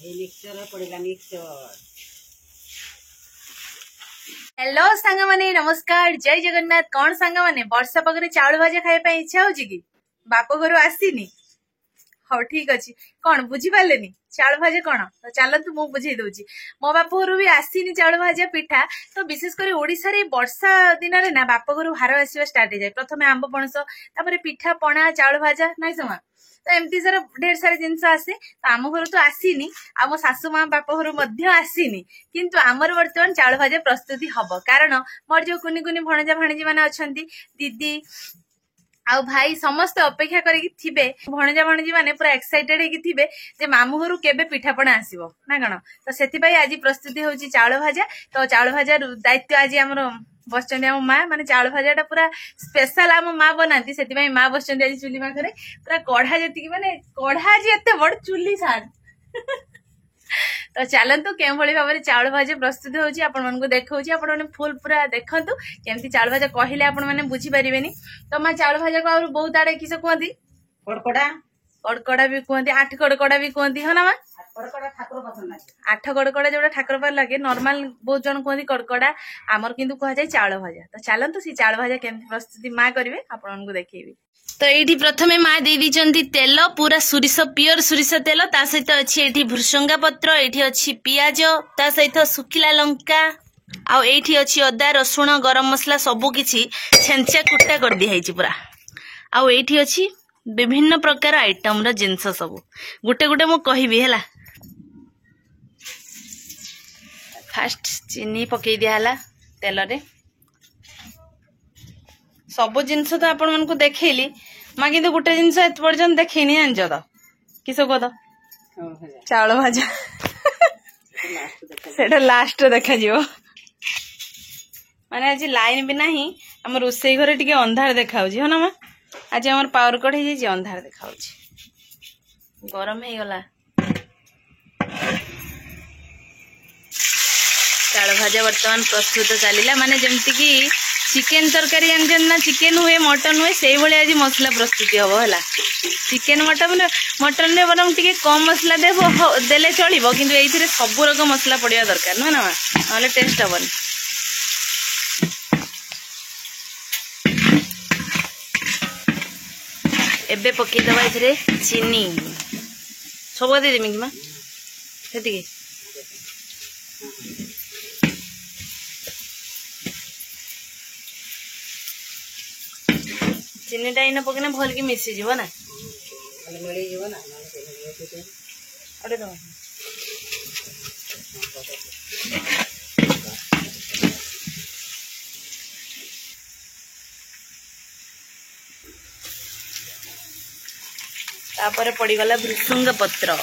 Hello सांग माने नमस्कार जय जगन्नाथ। कौन सांग माने वर्षा पगरे चाउल भाजा खाଇବା इच्छा होची कि बाप घर आसीनी? हाँ ठीक अच्छी कौन बुझी पारे चाउल भाजा कौन तो चलतु मु बुझे दूची। मो बाप घर भी आसीनी चाउल भाजा पिठा। तो विशेषकर ओडिशा रे वर्षा दिन रे ना बाप घर भार आसवा स्टार्ट हो जाए। प्रथम आंब पणस तापर पिठा पणा चाउल भाजा नाई समा तो एमती सारा ढेर सारे जिनस आसे। तो आम घर तो आसीनी आम सासु माँ बाप घर मध्य आसीनी किंतु आमर वर्तमान चाउल भाजा प्रस्तुति हब कारण मोर जो कुनी कुनी भणजा भाणीजी माने अछंती दीदी आउ भाई समस्त अपेक्षा करिक थिबे भणजा भणजी माने पूरा एक्साइटेड हेकी थिबे जे मामू घरु केबे पिठापणा आसीबो ना कण। तो सेति भाई आज प्रस्तुति होची चाउल भाजा। तो चाउल भाजा दायित्व आज हमर बसचंदी आम माँ माने चाउल भाजाटा पूरा स्पेशल आम माँ बनाती सेति भाई माँ बसचंदी आज चुली पाखरे पूरा कढ़ा जेतिकी माने कढ़ा आज एते बड़ चुली साथ तो चलतु के भाव में चाउल भाजा प्रस्तुत होची आपण मानकु देखौची आपण माने फुल पूरा देखंतु केमती चाउल भाजा कहिले आपण माने बुझी परिबेनी। तो माँ चाउल भाजा को और बहुत आड़े किस कहती कड़कड़ा कड़कड़ा भी कहती आठ कड़कड़ा भी कहती है ना माँ आठ कड़कड़ा जो ठाकुर पार लगे नॉर्मल बहुत जन कहती कड़कड़ा आमर किंतु कह जाए चाउल भाजा। तो चलतु सी चाउल भाजा केमती प्रस्तुति माँ करिवे आपण मानकु देखैबी। तो ये प्रथमे माँ दे दी तेल पूरा सोरिष प्योर सोरिष तेल ता सहित अच्छी ये भृसंगा पत्र ये अच्छी पियाज ता सहित सुखिला लंका आउ ये अच्छी अदा रसुण गरम मसला सबकि छेंचा कुटा कर दिखाई पूरा आउ ये अच्छी विभिन्न प्रकार आइटम रो जिनस सब गुटे गुटे मु कहबी हैला। फास्ट चीनी पकई दिया हला तेल रे सब जिनस तो आपण मानकु देखैली माँ किंतु गोटे जिनस एत पर्यंत देखनी जानच तो किस कह चाउल भाजा सेटा लास्ट देखा जीवो माने आज लाइन भी नाही हम रोसई घरे टिके अंधार देखाउजी हो ना माँ आज हमर पावर कट हो जाई अंधार देखाउजी गरम हे गला। चाउल भाजा वर्तमान प्रस्तुत चलिला माने जेमति की चिकेन तरकारी जानछन ना चिकेन हुए मटन हुए से भले आज मसला प्रस्तुति हबो हला। चिकेन मटन रे बरम टिके कम मसला देले चलिबो किंतु एइथिरे सब रकम मसला पड़िया दरकार न ना नले टेस्ट हबन। एबे पकई दबा एथिरे चीनी सब दे देमी कि मां सेति चीनीटा इन पकने भल की मिसी जीव ना अरे दो तापर पड़ीगला भृसंग पत्र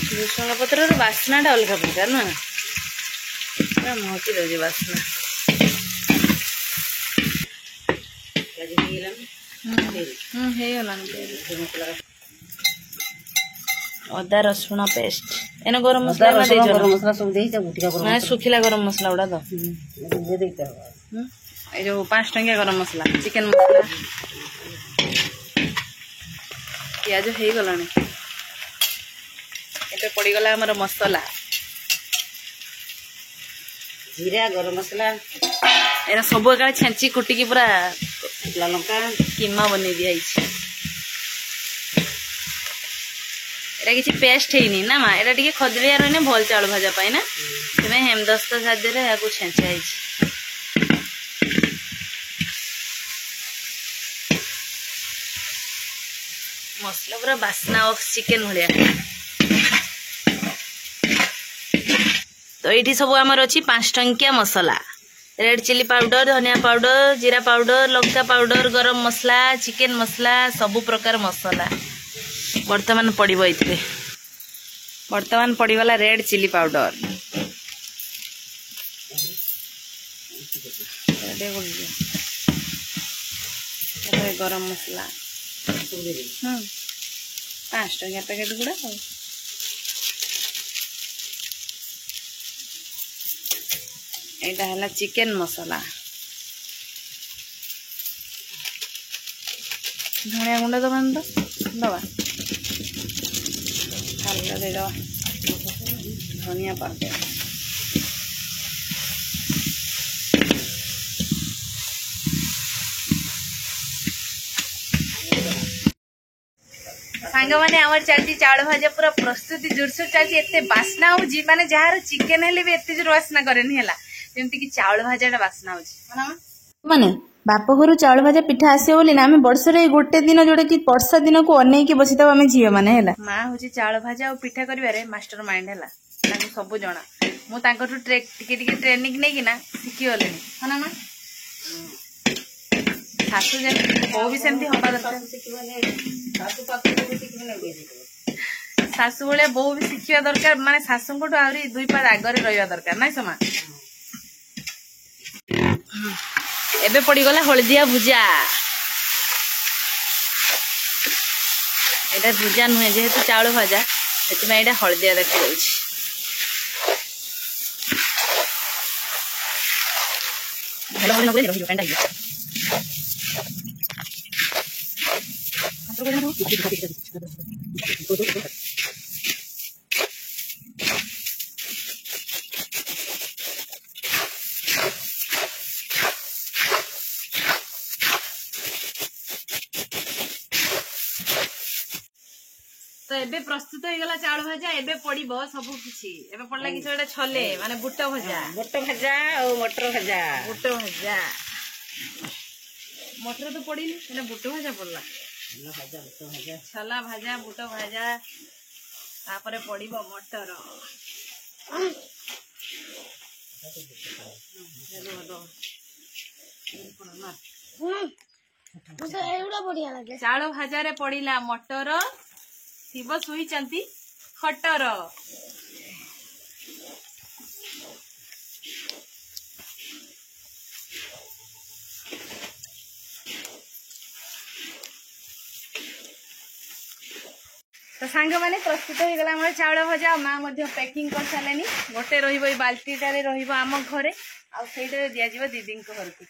भृसंग पत्र बास्ना टा अलग प्रकार ना महकी दे बास्ना अदा रसुण पेस्ट एने गरम मसला ना सुखिला गरम मसला उड़ा दो ये जो 5 टंकिया गरम मसला चिकेन मसला पियाज हो गलानी एटे पड़ीगला हमर मसला जीरा गरम मसला एना सब एका छेंची कुटिकी पूरा लंका कीमा बने दिया एटा किसी पेस्ट है ना माँ एटा टिके खदलिया रही भल चाउल भाजा पाई ना से हेमदस्त खाद्य या छेचा मसला पूरा बास्ना चिकेन भाया। तो ये सब आमर अच्छी 5 टंकिया मसला रेड चिली पाउडर धनिया पाउडर जीरा पाउडर लंका पाउडर गरम मसला चिकेन मसला सबु प्रकार मसला वर्तमान पड़ो ये वर्तमान पड़गला रेड चिली पाउडर गरम मसला 5 टंकिया पैकेट गुड़ा यहाँ है चिकेन मसला धनिया गुंड दबा तो दबा हल्का दे दबा धनिया पाउडर सांग मैंने आमर चलती चाउल भाजा पूरा प्रस्तुति जोरसोर चलती एते बास्ना हो माने जार चिकेन हेले भी एते जोर बास्ना करेनी हला जेमति कि चाउल भाजा बास्ना हो माने बाप घर चाउल भाजा पिठा आसे बोली ना आम वर्षरे गोटे दिन जोटा कि वर्षा दिन को अनेक बसी था आम झील मैंने है माँ हूँ चाउल भाजा और पिठा कर मास्टर माइंड है सब जना मुझे ट्रेनिंग नहीं ना शिखी गले है ना शाशु बो भी सेमती हवा दरकार शाशु भाया बो भी शिखा दरकार माने शाशु आहरी 2 पाद आगे रहा दरकार ना समा एबे पड़गला हलदिया भुजा एटा भुजा नुहे जेहेतु चाउल भाजा से हलदिया देखा तो एबे प्रस्तुत हो गला चाउल भाजा एबे पड़िबो सब किछि एबे पड़ला किछि एटा छले माने बुट भाजा और मटर भाजा बुट भाजा मटर तो पड़िनी एटा बुट भाजा पड़ला छला भाजा बुट भाजा तापरे पड़िबो मटर चाउल भाजा रे पड़िला मटर शिव शुई खटर तो सांग मैंने प्रस्तुत हो गला हमारे चाउल भजा माँ पैकिंग कर सारे गोटे बाल्टीटारे आम घरे आईटे दिज्व दीदी घर को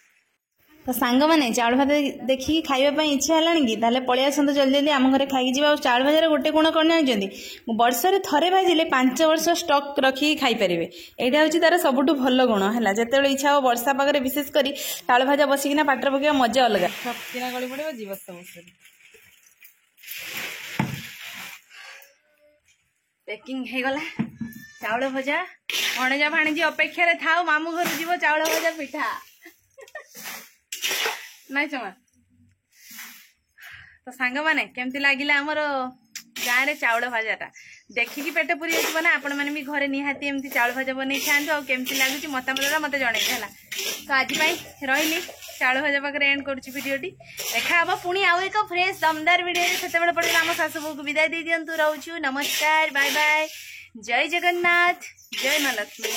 तो सांग मैंने चाउल भात देखिए खाइबा इच्छा है कि ताले पलि आसतु जल्दी जल्दी आम घरे खाई जा चाउल भाजार गोटे गुण कौन जानते वर्षे थे भाजिले 5 वर्ष स्टक रखिक खाईपर यहाँ हूँ तार सबुठ भल गुण है जिते इच्छा हो वर्षा पागे विशेषकर चाउल भाजा बसिकिना पाटर पकड़ा मजा अलग किना गली पड़े जीव पैकिंग हो गला चाउल भजा भणजा भाणीजी अपेक्षा थाओ मामू घर जीव चाउल भजा पिठा नाई समा तो सांग माने केमती लागिला हमर गाँव रे चाउल भाजाटा देखिकी पेट पूरी जाइबो ना आपण माने भी घरे निहाती एमती चाउल भाजा बनै खांतु आ केमती लागुची मतामतरा मते जणे हला तो आज पई रहिली चाउल भाजा पाकर एंड करूची वीडियोटी देखा हबो पुनी आउ एक फ्रेश दमदार वीडियो रे सेते बेले पड़े हम सासु को विदाई दे दियंतु रहउछु नमस्कार बाय बाय जय जगन्नाथ जय मां लक्ष्मी।